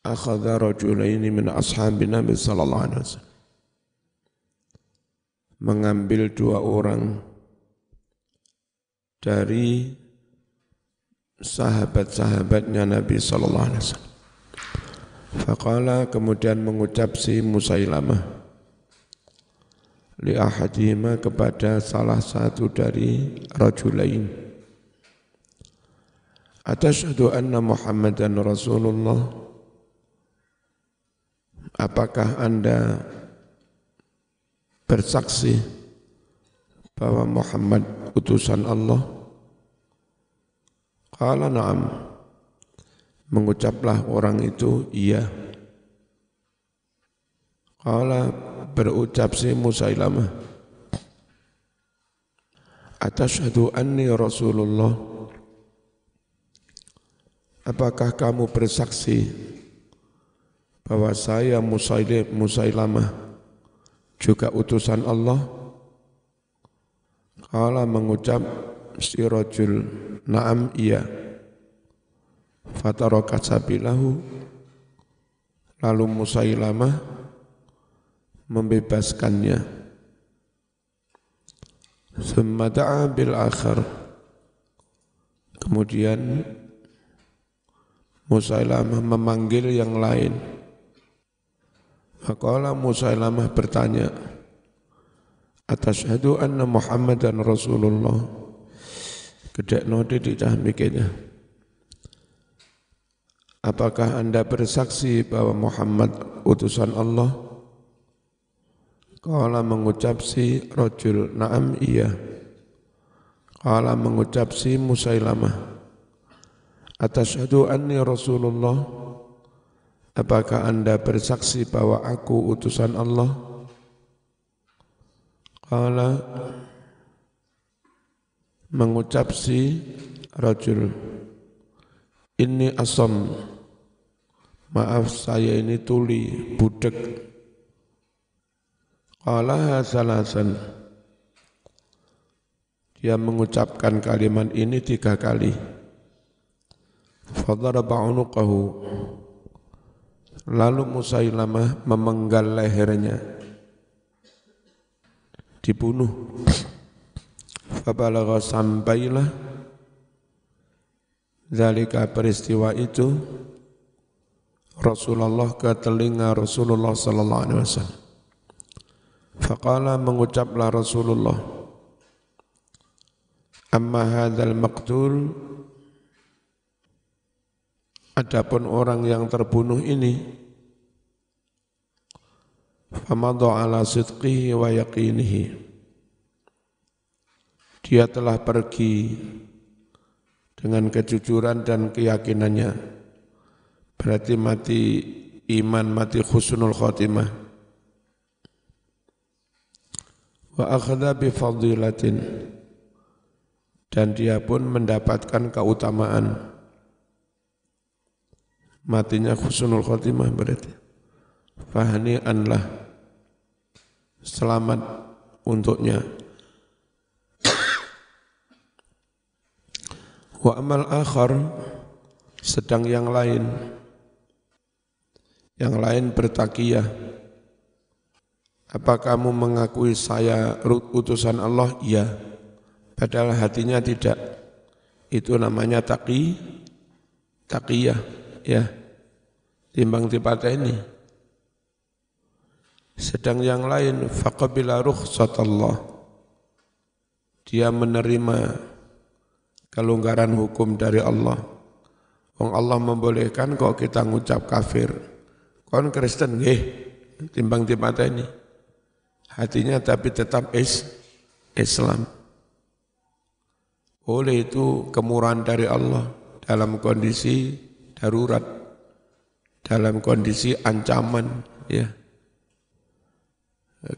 akhadha rajulaini min ashabi Nabi sallallahu alaihi wasallam, mengambil dua orang dari sahabat-sahabatnya Nabi sallallahu alaihi wasallam. Faqala, kemudian mengucap si Musailamah li ahadihima, kepada salah satu dari rajulain, atashhadu anna Muhammadan Rasulullah, apakah Anda bersaksi bahwa Muhammad utusan Allah? Qala na'am, mengucaplah orang itu iya. Qala, berucap si Musailamah, atashhadu anni Rasulullah, apakah kamu bersaksi bahwa saya Musailamah juga utusan Allah? Qala, mengucap si rajul, na'am, iya. Fataraka sabilahu, lalu Musailamah membebaskannya. Tsumma da'a bil akhar, kemudian Musailamah memanggil yang lain. Faqala, Musailamah bertanya, atashhadu anna Muhammadan Rasulullah, gedek node di cah mikirnya, apakah Anda bersaksi bahwa Muhammad utusan Allah? Qala, mengucap si rajul, na'am, iya. Qala, mengucap si Musailamah, atashhadu anni Rasulullah, apakah Anda bersaksi bahwa aku utusan Allah? Qala, mengucap si rajul, inni asam, maaf saya ini tuli, budek. Qala salasan, dia mengucapkan kalimat ini 3 kali. Fadaraba unuqahu, lalu Musailamah memenggal lehernya, dibunuh. Fabalagha, sampailah zalika, peristiwa itu, Rasulullah, ke telinga Rasulullah sallallahu alaihi wasallam. Faqala, mengucaplah Rasulullah, amma hadzal maqtul, adapun orang yang terbunuh ini, famadha ala sidqihi wa yaqinihi, dia telah pergi dengan kejujuran dan keyakinannya, berarti mati iman, mati husnul khotimah. Wa akhadha bi fadilatin, dan dia pun mendapatkan keutamaan, matinya husnul khotimah berarti. Fahni'anlah, selamat untuknya. Wa amal akhar, sedang yang lain bertakiyah, apa kamu mengakui saya utusan Allah? Iya. Padahal hatinya tidak. Itu namanya taqiyah, ya. Timbang dipateni. Sedang yang lain faqabila rukhsatallah, dia menerima kelonggaran hukum dari Allah. Wong Allah membolehkan kok kita ngucap kafir. Kon Kristen nggih, timbang dipateni. Hatinya tapi tetap Islam. Oleh itu kemurahan dari Allah dalam kondisi darurat, dalam kondisi ancaman, ya.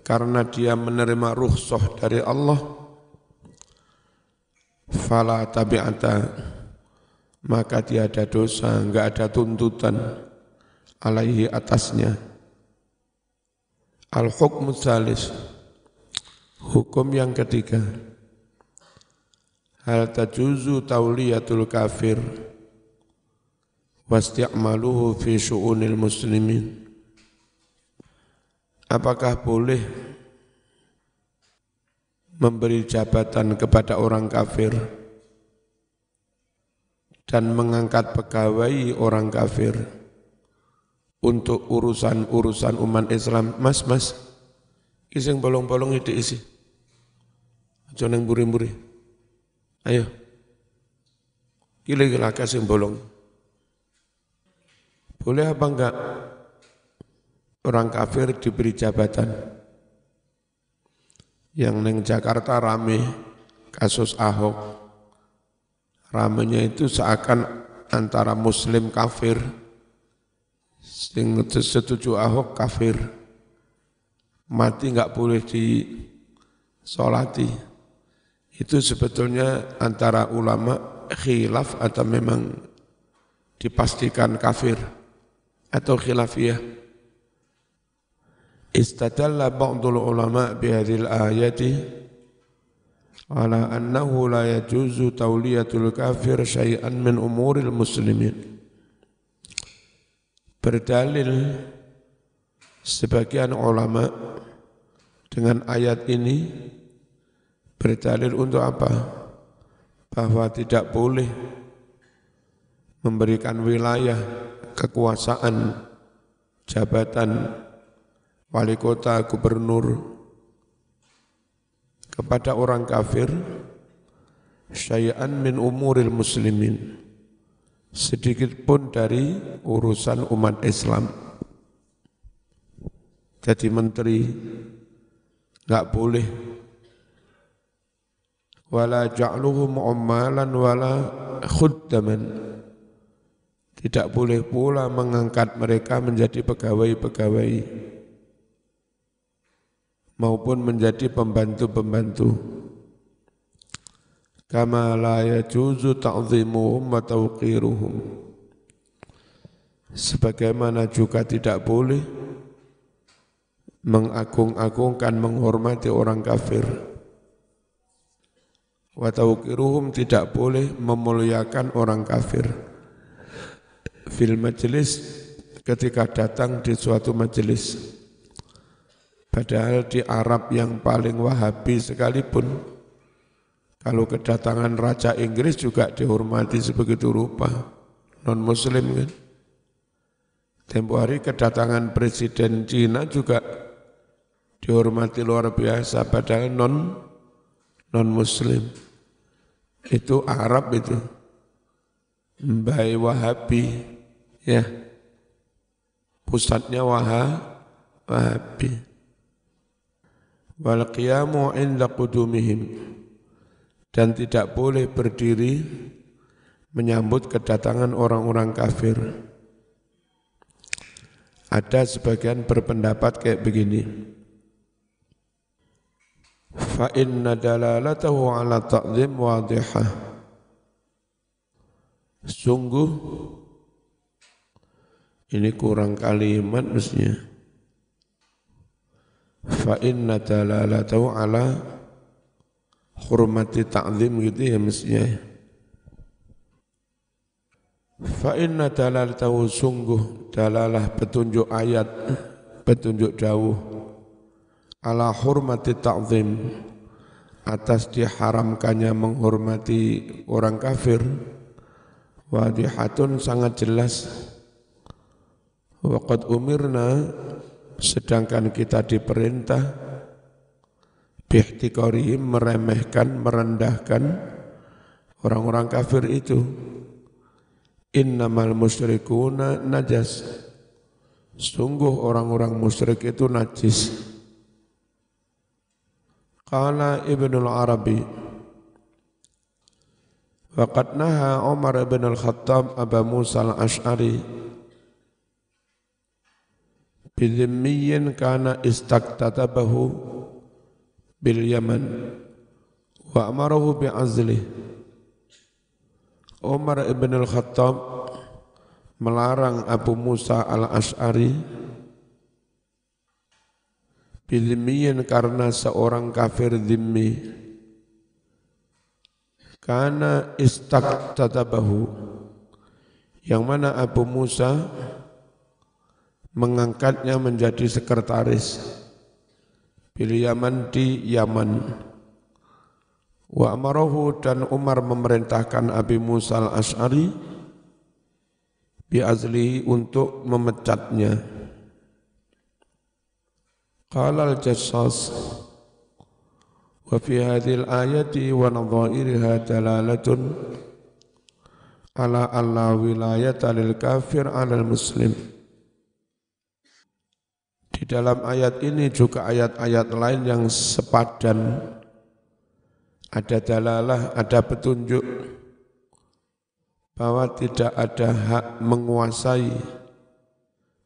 Karena dia menerima rukhsah dari Allah, fala tabi'ata, maka tiada dosa, enggak ada tuntutan alaihi, atasnya. Al-hukmu tsalis, hukum yang ketiga, hal tajuzu tauliyatul kafir wasti'maluhu fi syu'unil muslimin. Apakah boleh memberi jabatan kepada orang kafir dan mengangkat pegawai orang kafir untuk urusan-urusan umat Islam? Mas, ising bolong-bolong itu isi. Aja nang buri-buri. Ayo. Gila-gila kasih bolong. Boleh apa enggak orang kafir diberi jabatan? Yang neng Jakarta rame kasus Ahok. Ramenya itu seakan antara muslim kafir, sing setuju Ahok kafir, mati enggak boleh disolati. Itu sebetulnya antara ulama khilaf atau memang dipastikan kafir atau khilafiyah. Istadalla ba'dul ulama bihadil ayati ala annahu la yajuzu tauliyatul kafir syai'an min umuril muslimin. Berdalil sebagian ulama dengan ayat ini, berdalil untuk apa? Bahwa tidak boleh memberikan wilayah, kekuasaan, jabatan wali kota, gubernur kepada orang kafir syai'an min umuril muslimin, sedikit pun dari urusan umat Islam. Jadi menteri enggak boleh, wala ja'luhum ummalan wala khuddaman, tidak boleh pula mengangkat mereka menjadi pegawai-pegawai maupun menjadi pembantu-pembantu. Kama la yajuzu ta'zimuhum wa tawqiruhum, sebagaimana juga tidak boleh mengagung-agungkan, menghormati orang kafir. Wa tawqiruhum, tidak boleh memuliakan orang kafir. Fil majlis, ketika datang di suatu majelis. Padahal di Arab yang paling Wahabi sekalipun, kalau kedatangan Raja Inggris juga dihormati sebegitu rupa, non-muslim kan. Tempo hari kedatangan Presiden Cina juga dihormati luar biasa, padahal non-muslim. Itu Arab itu, Mbai Wahabi, ya, pusatnya Wahabi. Wal qiyamu inda qudumihim, dan tidak boleh berdiri menyambut kedatangan orang-orang kafir. Ada sebagian berpendapat kayak begini. Fa inna dalalatahu ala ta'zim wadihah. Sungguh ini kurang kalimat mestinya. Fa inna dalalatahu ala hurmati ta'zim gitu ya mestinya. Fa inna dalalatahu, sungguh dalalah petunjuk ayat, petunjuk dawuh, ala hurmati ta'zim, atas diharamkannya menghormati orang kafir, wadihatun, sangat jelas. Wa qad umirna, sedangkan kita diperintah, bihtiqarihim, meremehkan, merendahkan orang-orang kafir itu. Innamal musyrikuna najas, sungguh orang-orang musyrik itu najis. Qala Ibnul Arabi, waqad naha Umar ibn al-Khattab Aba Musa al-Ash'ari bidhimmiyin kana istaktatabahu bil Yaman wa amarahu bi'azlih. Umar ibn al-Khattab melarang Abu Musa al-Ash'ari bidhimmiyin, karena seorang kafir dhimmi, kana istaktatabahu, yang mana Abu Musa mengangkatnya menjadi sekretaris bil Yaman di Yaman. Wa amarahu, dan Umar memerintahkan Abi Musa al-Asy'ari bi azlihi, untuk memecatnya. Qala al-Jassas wa fi hadhil ayati wa nadhairiha dalalatun ala alla wilayata lil kafir 'alal muslim. Di dalam ayat ini juga ayat-ayat lain yang sepadan, ada dalalah, ada petunjuk bahwa tidak ada hak menguasai,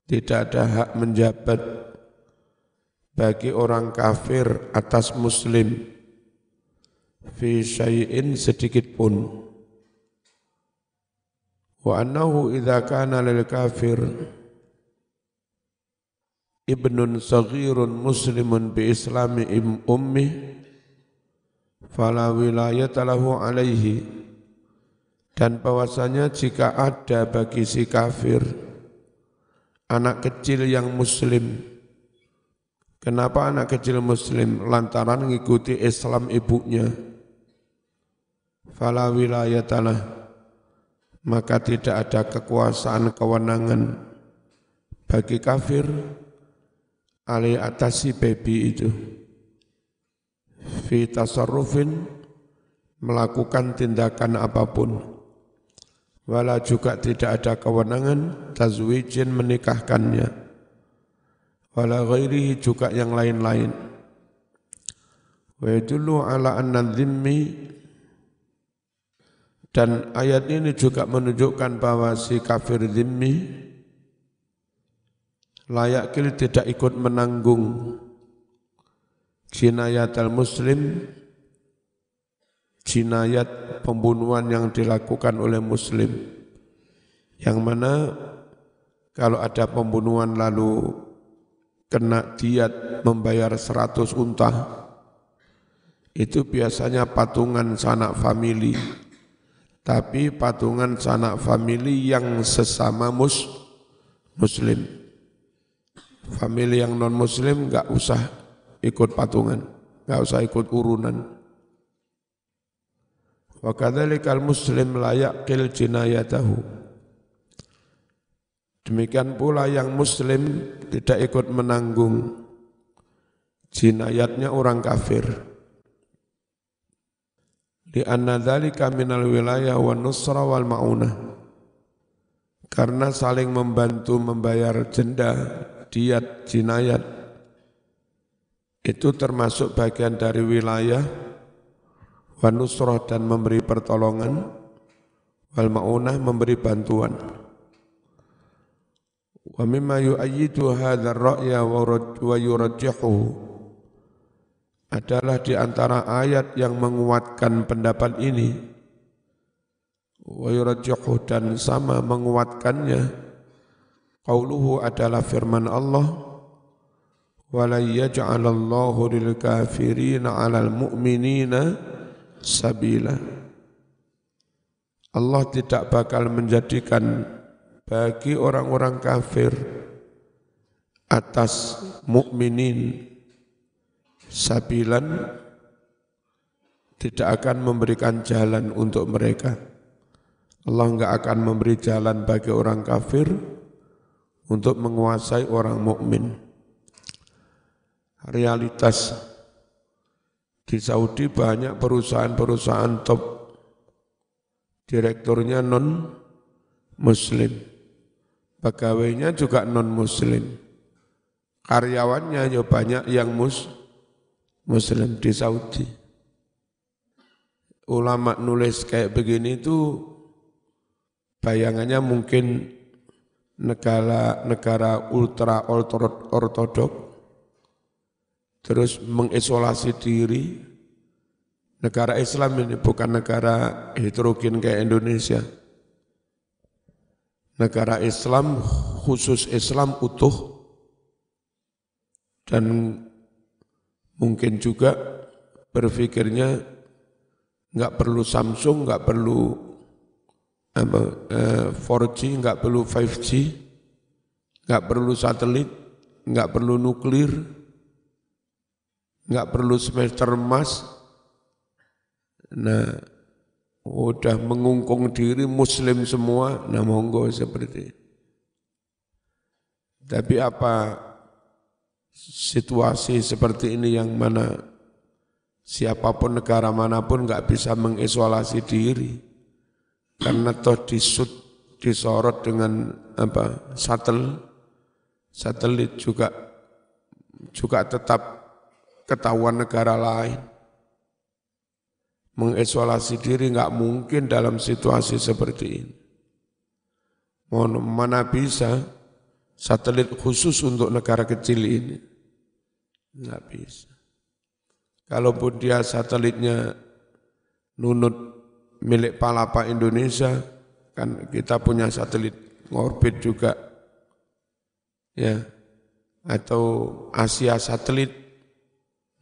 tidak ada hak menjabat bagi orang kafir atas muslim fi syai'in, sedikit pun. Wa annahu idza kana lil kafir ibnun saghirun muslimun bi islami ummi fala wilayata lahu alaihi, dan bahwasanya jika ada bagi si kafir anak kecil yang muslim. Kenapa anak kecil muslim? Lantaran mengikuti Islam ibunya. Fala wilayatalah, maka tidak ada kekuasaan kewenangan bagi kafir alai atas si baby itu. Fi tasarrufin, melakukan tindakan apapun. Wala, juga tidak ada kewenangan tazwijin, menikahkannya. Wala ghairihi, juga yang lain-lain. Wa yadullu ala anna dhimmi, dan ayat ini juga menunjukkan bahwa si kafir dhimmi layakil, tidak ikut menanggung jinayat al-muslim, jinayat pembunuhan yang dilakukan oleh muslim, yang mana kalau ada pembunuhan lalu kena diat membayar 100 unta, itu biasanya patungan sanak famili, tapi patungan sanak famili yang sesama muslim. Famili yang non muslim enggak usah ikut patungan, enggak usah ikut urunan. Wa kadzalikal muslim la yaqil jinayatahu. Demikian pula yang muslim tidak ikut menanggung jinayatnya orang kafir. Li anna dzalika minal wilayah wan nusra wal maunah. Karena saling membantu membayar denda, diat, jinayat, itu termasuk bagian dari wilayah, wan nusrah, dan memberi pertolongan, wal maunah, memberi bantuan. Wa mimma yu'ayyidu hadzal ra'ya wa yurajjihu, adalah di antara ayat yang menguatkan pendapat ini, wa yurajjihu, dan sama menguatkannya, qauluhu, adalah firman Allah, wa la yaj'alallahu lil kafirina 'alal mu'minina sabila. Allah tidak bakal menjadikan bagi orang-orang kafir atas mukminin sabilan, tidak akan memberikan jalan untuk mereka. Allah enggak akan memberi jalan bagi orang kafir untuk menguasai orang mukmin. Realitas di Saudi banyak perusahaan-perusahaan top, direkturnya non muslim, pegawainya juga non-muslim, karyawannya ya banyak yang muslim di Saudi. Ulama nulis kayak begini itu bayangannya mungkin negara ultra ortodok, terus mengisolasi diri. Negara Islam ini bukan negara heterogen kayak Indonesia. Negara Islam, khusus Islam utuh, dan mungkin juga berpikirnya enggak perlu Samsung, enggak perlu 4G, nggak perlu 5G, nggak perlu satelit, nggak perlu nuklir, nggak perlu semester emas. Nah, udah mengungkung diri muslim semua, nah monggo seperti itu. Tapi apa situasi seperti ini yang mana siapapun negara manapun nggak bisa mengisolasi diri karena toh disorot dengan satelit juga tetap ketahuan negara lain. Mengisolasi diri nggak mungkin dalam situasi seperti ini. Mana bisa satelit khusus untuk negara kecil ini? Nggak bisa. Kalaupun dia satelitnya nunut milik Palapa Indonesia, kan kita punya satelit ngorbit juga, ya, atau Asia satelit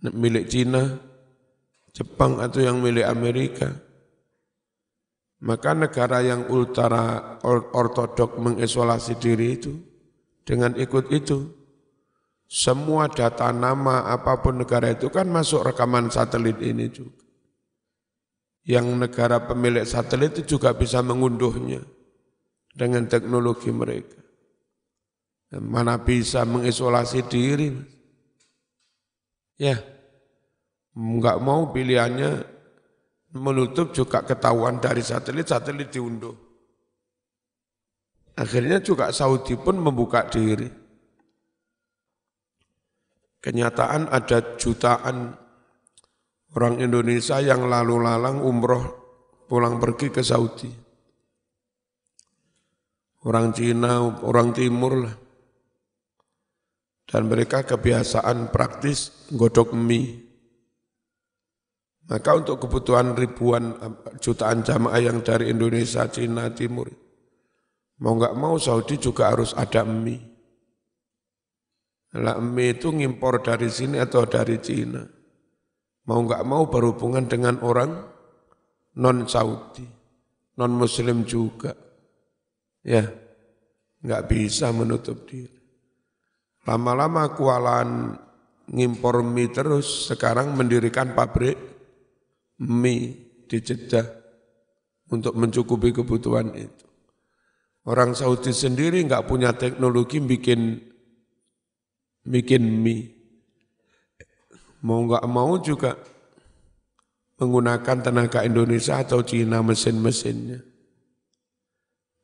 milik Cina, Jepang atau yang milik Amerika. Maka negara yang ultra ortodok mengisolasi diri itu, dengan ikut itu, semua data nama apapun negara itu kan masuk rekaman satelit ini juga. Yang negara pemilik satelit itu juga bisa mengunduhnya dengan teknologi mereka. Mana bisa mengisolasi diri? Ya, enggak mau pilihannya menutup juga ketahuan dari satelit diunduh. Akhirnya juga Saudi pun membuka diri. Kenyataan ada jutaan orang Indonesia yang lalu lalang umroh pulang pergi ke Saudi. Orang Cina, orang Timur lah. Dan mereka kebiasaan praktis godok mie. Maka untuk kebutuhan ribuan jutaan jamaah yang dari Indonesia, Cina, Timur, mau nggak mau Saudi juga harus ada mie. Lah mie itu ngimpor dari sini atau dari Cina. Mau nggak mau berhubungan dengan orang non-Saudi, non-Muslim juga. Ya, nggak bisa menutup diri. Lama-lama kualan ngimpor mie terus, sekarang mendirikan pabrik mie di Jeddah untuk mencukupi kebutuhan itu. Orang Saudi sendiri nggak punya teknologi bikin mie. Mau nggak mau juga menggunakan tenaga Indonesia atau Cina mesin-mesinnya.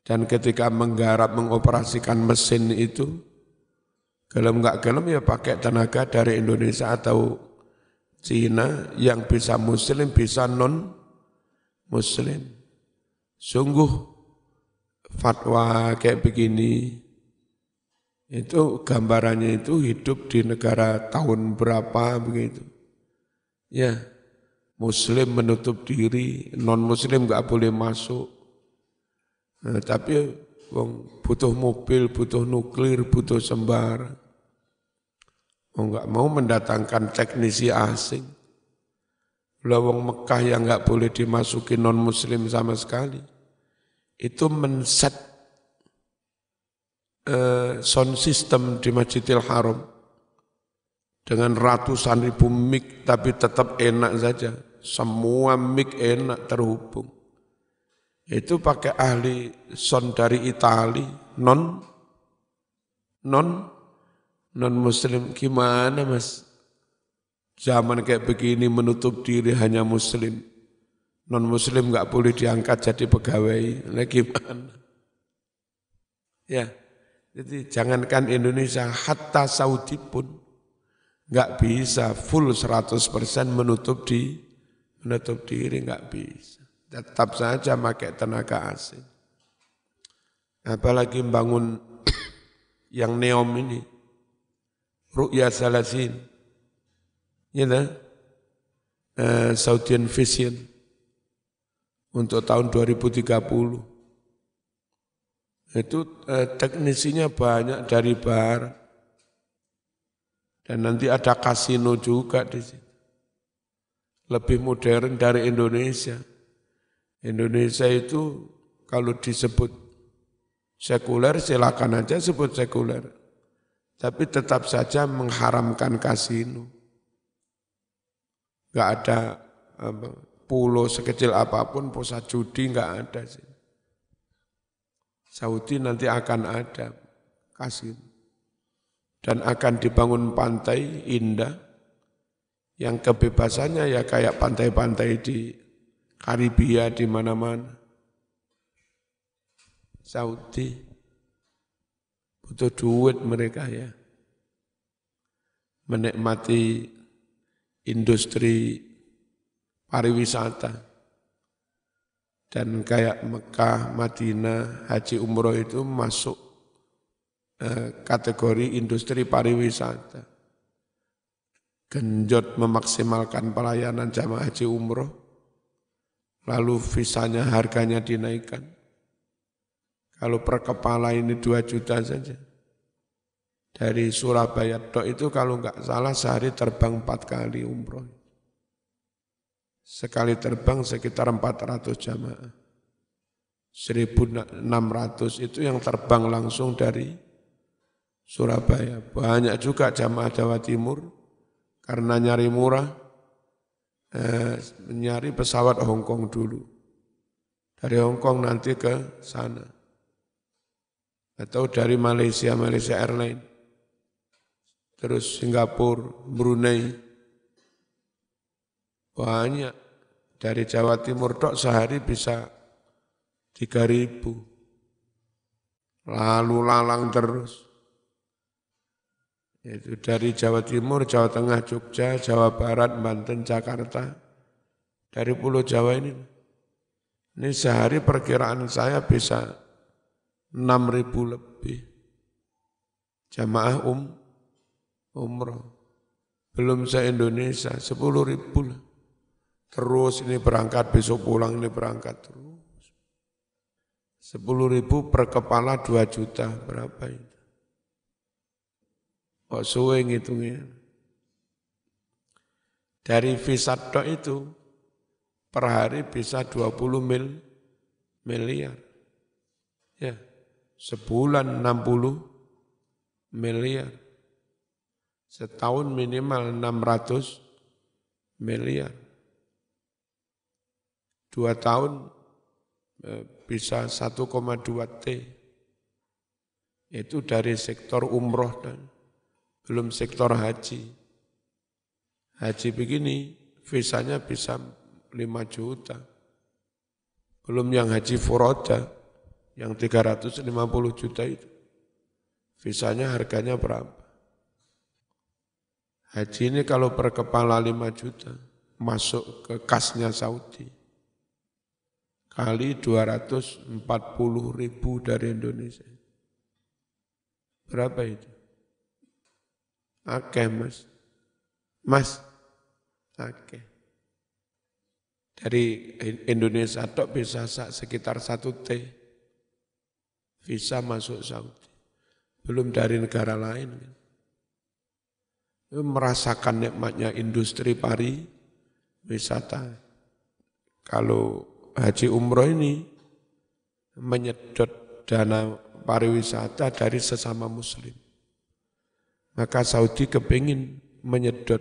Dan ketika menggarap, mengoperasikan mesin itu, gelem nggak gelem ya pakai tenaga dari Indonesia atau Cina yang bisa muslim, bisa non-muslim. Sungguh fatwa kayak begini, itu gambarannya itu hidup di negara tahun berapa begitu. Ya, muslim menutup diri, non-muslim nggak boleh masuk. Nah, tapi butuh mobil, butuh nuklir, butuh sembara. Mau nggak mau mendatangkan teknisi asing. Lawang Mekah yang nggak boleh dimasuki non-muslim sama sekali. Itu men-set sound system di Masjidil Haram dengan ratusan ribu mic, tapi tetap enak saja. Semua mic enak terhubung. Itu pakai ahli sound dari Itali, non muslim. Gimana mas? Zaman kayak begini menutup diri hanya muslim. Non muslim nggak boleh diangkat jadi pegawai. Nah, gimana? Ya. Jadi jangankan Indonesia, hatta Saudi pun nggak bisa full 100% menutup diri, nggak bisa. Tetap saja pakai tenaga asing. Apalagi bangun yang Neom ini, Ru'ya Salasin, ya Saudian Vision untuk tahun 2030. Itu teknisinya banyak dari barat. Dan nanti ada kasino juga di situ. Lebih modern dari Indonesia. Indonesia itu kalau disebut sekuler silakan aja sebut sekuler. Tapi tetap saja mengharamkan kasino. Enggak ada pulau sekecil apapun pusat judi enggak ada sih. Saudi nanti akan ada kasino. Dan akan dibangun pantai indah yang kebebasannya ya kayak pantai-pantai di Karibia di mana-mana. Saudi butuh duit mereka ya. Menikmati industri pariwisata. Dan kayak Mekah, Madinah, Haji Umroh itu masuk kategori industri pariwisata. Genjot memaksimalkan pelayanan jamaah Haji Umroh, lalu visanya harganya dinaikkan. Kalau per kepala ini 2 juta saja. Dari Surabaya tok itu kalau enggak salah sehari terbang 4 kali umroh. Sekali terbang sekitar 400 jamaah. 1.600 itu yang terbang langsung dari Surabaya. Banyak juga jamaah Jawa Timur karena nyari murah, nyari pesawat Hong Kong dulu. Dari Hong Kong nanti ke sana. Atau dari Malaysia Airlines. Terus Singapura, Brunei. Banyak. Dari Jawa Timur tok sehari bisa 3.000. Lalu lalang terus. Itu dari Jawa Timur, Jawa Tengah, Jogja, Jawa Barat, Banten, Jakarta. Dari Pulau Jawa ini sehari perkiraan saya bisa 6.000 lebih. Jamaah umroh. Belum se-Indonesia, 10.000 lah. Terus ini berangkat, besok pulang, ini berangkat terus. 10.000 per kepala 2 juta, berapa itu? Kok suwe ngitungnya. Dari visa tok itu, per hari bisa 20 miliar. Ya, sebulan 60 miliar. Setahun minimal 600 miliar. 2 tahun bisa 1,2 T. Itu dari sektor umroh dan belum sektor haji. Haji begini, visanya bisa 5 juta. Belum yang haji furoda, yang 350 juta itu. Visanya harganya berapa? Haji ini kalau per kepala 5 juta, masuk ke kasnya Saudi. Kali 240.000 dari Indonesia. Berapa itu? Akeh Mas, akeh. Dari Indonesia tok bisa sekitar 1 T. Visa masuk Saudi. Belum dari negara lain. Merasakan nikmatnya industri pariwisata. Kalau haji umroh ini menyedot dana pariwisata dari sesama muslim. Maka Saudi kepingin menyedot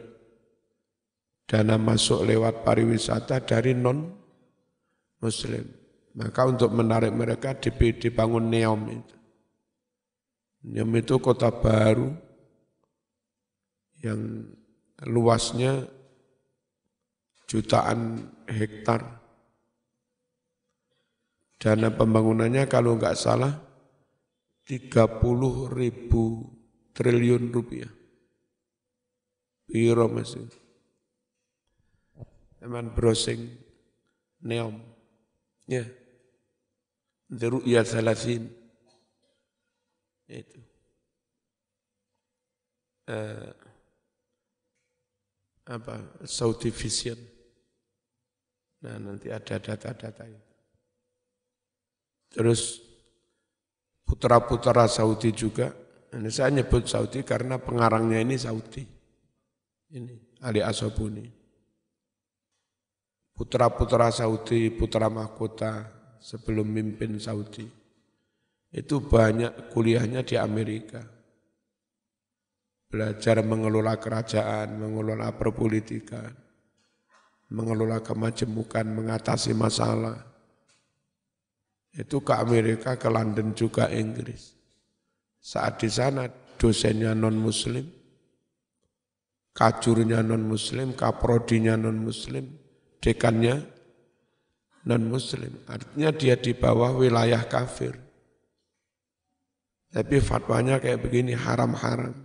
dana masuk lewat pariwisata dari non-muslim. Maka untuk menarik mereka dibangun Neom itu. Neom itu kota baru yang luasnya jutaan hektar. Dana pembangunannya kalau enggak salah 30.000 triliun rupiah. Piro masih. Teman browsing Neom. Ya. The Ru'ya Salasin. Itu. Saudi Vision. Nah, nanti ada data-data itu. Terus putra-putra Saudi juga. Ini saya nyebut Saudi karena pengarangnya ini Saudi. Ini Ali Asobuni. Putra-putra Saudi, putra mahkota sebelum mimpin Saudi. Itu banyak kuliahnya di Amerika. Belajar mengelola kerajaan, mengelola perpolitikan, mengelola kemajemukan, mengatasi masalah. Itu ke Amerika, ke London juga Inggris. Saat di sana dosennya non-muslim, kajurnya non-muslim, kaprodinya non-muslim, dekannya non-muslim. Artinya dia di bawah wilayah kafir. Tapi fatwanya kayak begini, haram-haram.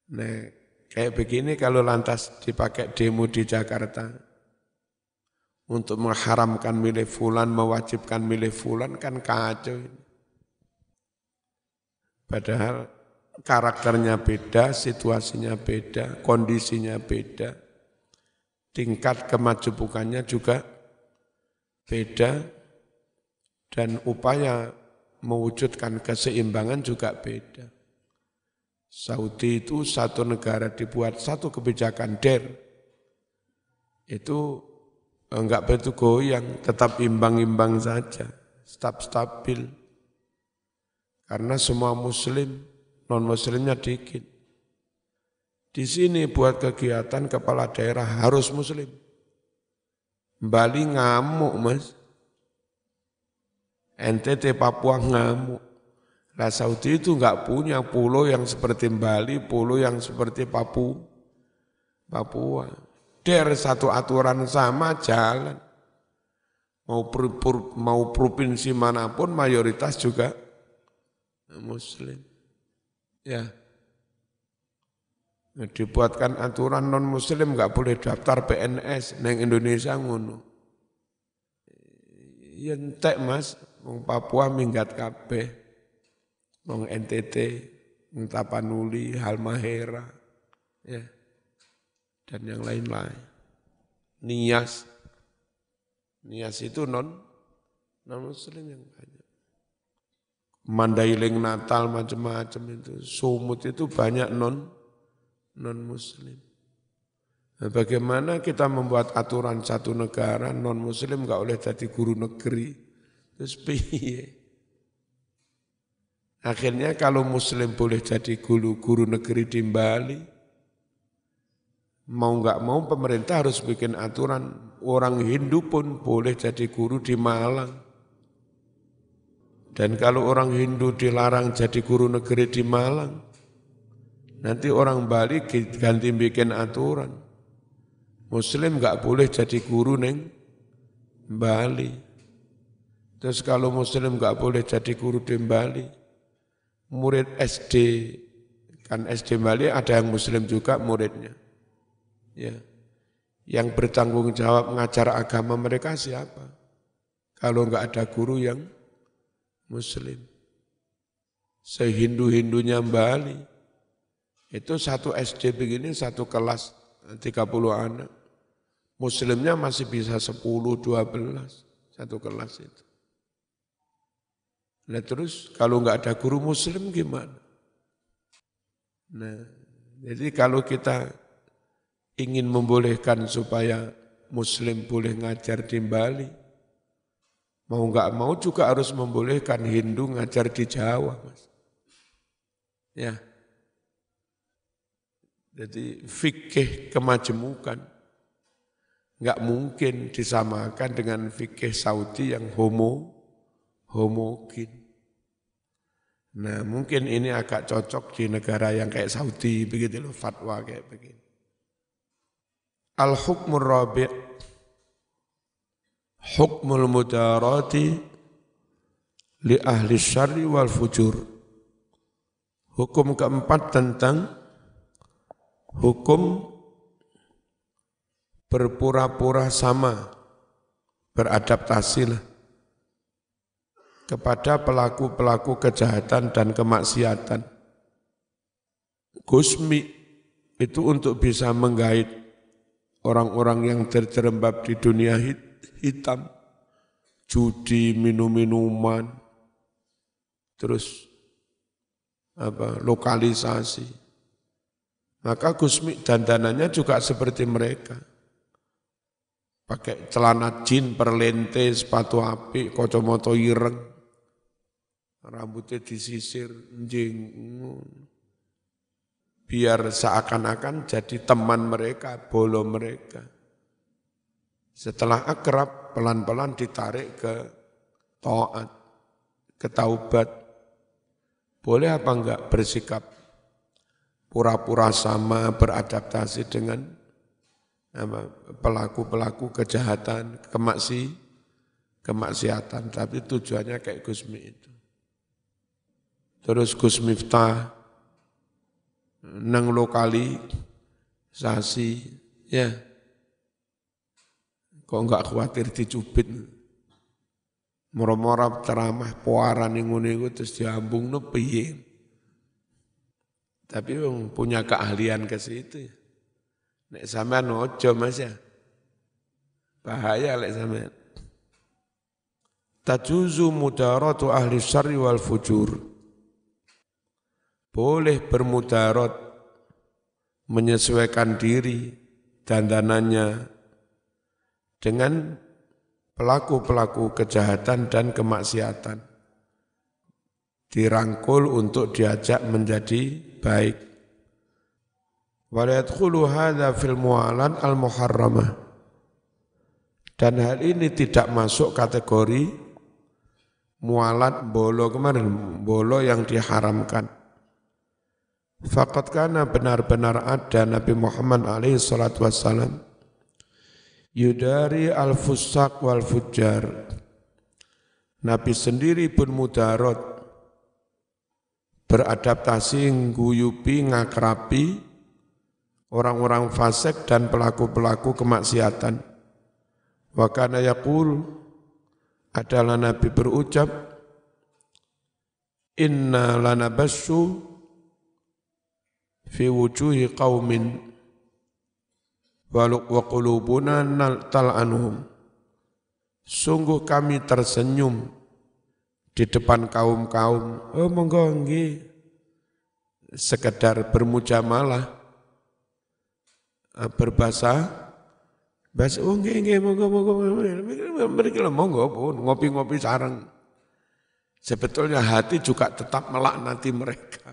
Nah, kayak begini kalau lantas dipakai demo di Jakarta untuk mengharamkan milih fulan, mewajibkan milih fulan, kan kacau. Padahal karakternya beda, situasinya beda, kondisinya beda, tingkat kemajemukannya juga beda, dan upaya mewujudkan keseimbangan juga beda. Saudi itu satu negara dibuat satu kebijakan itu enggak betul goyang, tetap imbang-imbang saja, stabil. Karena semua muslim, non-muslimnya dikit. Di sini buat kegiatan kepala daerah harus muslim. Bali ngamuk, Mas. NTT Papua ngamuk. Nah, Saudi itu enggak punya pulau yang seperti Bali, pulau yang seperti Papua. Satu aturan sama jalan. Mau provinsi manapun mayoritas juga muslim. Ya. Nah, dibuatkan aturan non-muslim enggak boleh daftar PNS neng Indonesia ngono. Ya entek, Mas, wong Papua minggat kabeh. Wong NTT, wong Tapanuli, Halmahera, ya, dan yang lain-lain. Nias itu non-muslim yang banyak. Mandailing Natal macam-macam itu, Sumut itu banyak non-muslim. Nah, bagaimana kita membuat aturan satu negara non-muslim enggak boleh jadi guru negeri? Terus piye? Akhirnya kalau muslim boleh jadi guru negeri di Bali, mau nggak mau pemerintah harus bikin aturan orang Hindu pun boleh jadi guru di Malang. Dan kalau orang Hindu dilarang jadi guru negeri di Malang, nanti orang Bali ganti bikin aturan. Muslim nggak boleh jadi guru neng Bali. Terus kalau Muslim nggak boleh jadi guru di Bali, murid SD, kan SD Bali ada yang Muslim juga muridnya. Ya. Yang bertanggung jawab mengajar agama mereka siapa? Kalau enggak ada guru yang Muslim. Sehindu-hindunya Bali, itu satu SD begini, satu kelas 30 anak. Muslimnya masih bisa 10, 12, satu kelas itu. Nah terus kalau enggak ada guru muslim gimana? Nah, jadi kalau kita ingin membolehkan supaya muslim boleh ngajar di Bali, mau enggak mau juga harus membolehkan Hindu ngajar di Jawa, Mas. Ya. Jadi fikih kemajemukan enggak mungkin disamakan dengan fikih Saudi yang homogen. Nah mungkin ini agak cocok di negara yang kayak Saudi, begitu loh, fatwa kayak begini. Al-hukmur rabi' hukmul mudarati li ahli syarri wal fujur. Hukum keempat tentang hukum berpura-pura sama, beradaptasi lah kepada pelaku-pelaku kejahatan dan kemaksiatan. Gusmi itu untuk bisa menggait orang-orang yang terjerembab di dunia hitam, judi, minum-minuman, terus lokalisasi. Maka Gusmi dandanannya juga seperti mereka. pakai celana jin, perlente, sepatu apik, kacamata ireng, rambutnya disisir, biar seakan-akan jadi teman mereka, bolo mereka. Setelah akrab, pelan-pelan ditarik ke taat, ke taubat. Boleh apa enggak bersikap pura-pura sama, beradaptasi dengan pelaku-pelaku kejahatan, kemaksiatan, tapi tujuannya kayak Gus Mi itu. Terus Gus Miftah nang lokalisasi, ya, kok enggak khawatir dicubit, murah-murah ceramah puaran yang ngono terus diambung no piye. Tapi punya keahlian ke situ ya. Nek sampean ojo Mas ya. Bahaya lek sampean. Tajuzu mudaratu ahli syarri wal fujur. Boleh bermudarat, menyesuaikan diri dandanannya dengan pelaku-pelaku kejahatan dan kemaksiatan. Dirangkul untuk diajak menjadi baik. Wa la yadkhulu hadza fil mu'alan al muharramah. Dan hal ini tidak masuk kategori mualat bolo kemarin, bolo yang diharamkan. Faqad kana benar-benar ada Nabi Muhammad alaihi salatu wassalam yudari al-fusaq wal fujjar. Nabi sendiri pun mudarat, beradaptasi, ngguyupi, ngakrapi orang-orang fasik dan pelaku-pelaku kemaksiatan. Wa kana yaqul, adalah Nabi berucap, inna lanabassu fi wujuhi qaumin wa qulubuna tal'anuhum. Sungguh kami tersenyum di depan kaum-kaum, oh monggo nggih, sekedar bermujamalah, berbahasa oh nggih monggo mereka monggo pun ngopi-ngopi sareng. Sebetulnya hati juga tetap melaknati mereka.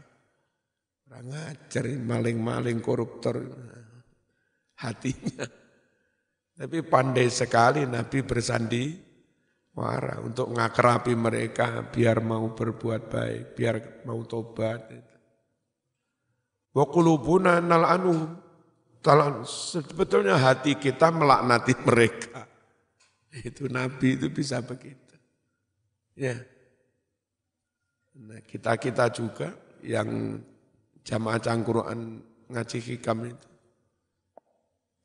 Orang ngajar, maling-maling, koruptor hatinya. Tapi pandai sekali Nabi bersandiwara untuk ngakrapi mereka biar mau berbuat baik, biar mau tobat. Wa qulubuna nal'anuhum. Sebetulnya hati kita melaknati mereka. Itu Nabi itu bisa begitu. Ya. Nah, kita juga yang jamaah cangkruan ngaji hikam itu.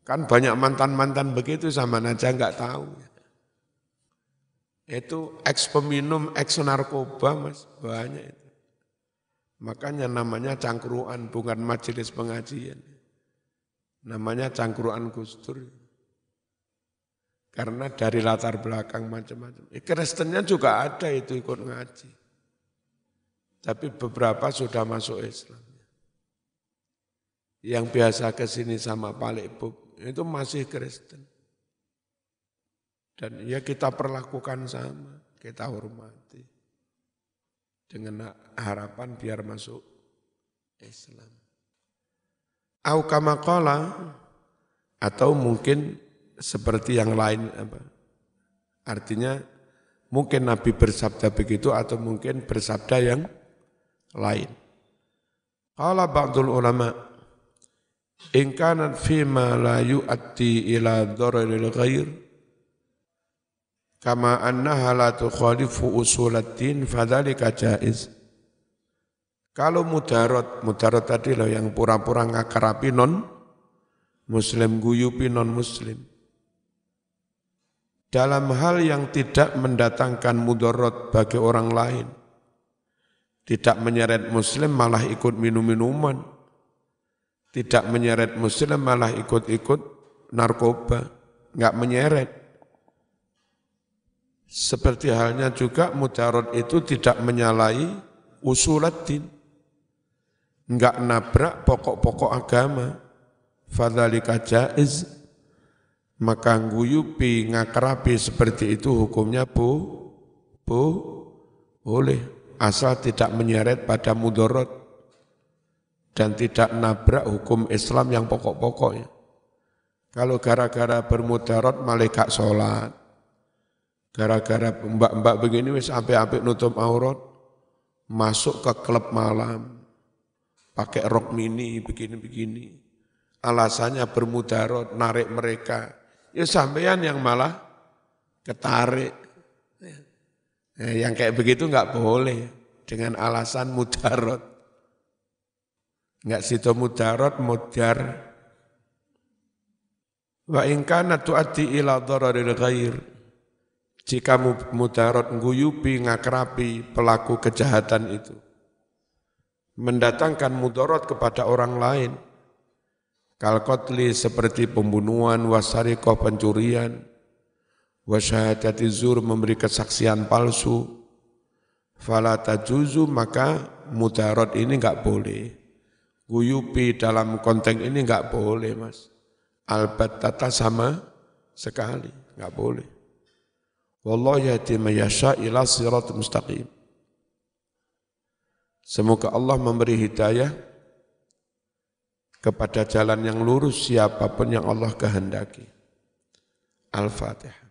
Kan banyak mantan-mantan begitu sama aja enggak tahu. Itu ex peminum, ex narkoba Mas, banyak itu. Makanya namanya cangkruan bukan majelis pengajian. Namanya cangkruan Gus Dur. Karena dari latar belakang macam-macam. Kristennya juga ada itu ikut ngaji. Tapi beberapa sudah masuk Islam. Yang biasa ke sini sama Pak Lekbub itu masih Kristen. Dan ya kita perlakukan sama, kita hormati. Dengan harapan biar masuk Islam. Au kama qala, atau mungkin seperti yang lain apa? Artinya mungkin Nabi bersabda begitu atau mungkin bersabda yang lain. Qala ba'dul ulama, in kana fima la yu'addi ila dhararil ghair kama annaha la tukhalifu usuladdin fadzalika jaiz. Kalau mudarat tadi loh yang pura-pura ngakarapi non-muslim, guyupi non-muslim. Dalam hal yang tidak mendatangkan mudarat bagi orang lain. Tidak menyeret muslim malah ikut minum-minuman. Tidak menyeret muslim malah ikut-ikut narkoba. Enggak menyeret. Seperti halnya juga mudarat itu tidak menyalahi usuladdin. Enggak nabrak pokok-pokok agama, fadzalika jaiz, Maka nguyupi, ngakrabi seperti itu hukumnya boleh. Asal tidak menyeret pada mudarat dan tidak nabrak hukum Islam yang pokok-pokoknya. Kalau gara-gara bermudarat malah gak sholat, gara-gara mbak-mbak begini wis apik-apik nutup aurat, masuk ke klub malam, pakai rok mini begini-begini. Alasannya bermudarat, narik mereka. Ya sampean yang malah ketarik. Yang kayak begitu enggak boleh dengan alasan mudarat. Enggak situ mudarat, mudar. Wa in kana tu'addi ila dararil ghair. Jika mudarat nguyupi, ngakrapi pelaku kejahatan itu mendatangkan mudarat kepada orang lain, kal qatli seperti pembunuhan, wasariqah pencurian, wasyahadati zur memberi kesaksian palsu, fala tajuzu maka mudarat ini enggak boleh. Nguyupi dalam konteks ini enggak boleh, Mas. Albattata sama sekali, enggak boleh. Wallahu yahdi may yasha ila siratal mustaqim. Semoga Allah memberi hidayah kepada jalan yang lurus siapapun yang Allah kehendaki. Al-Fatihah.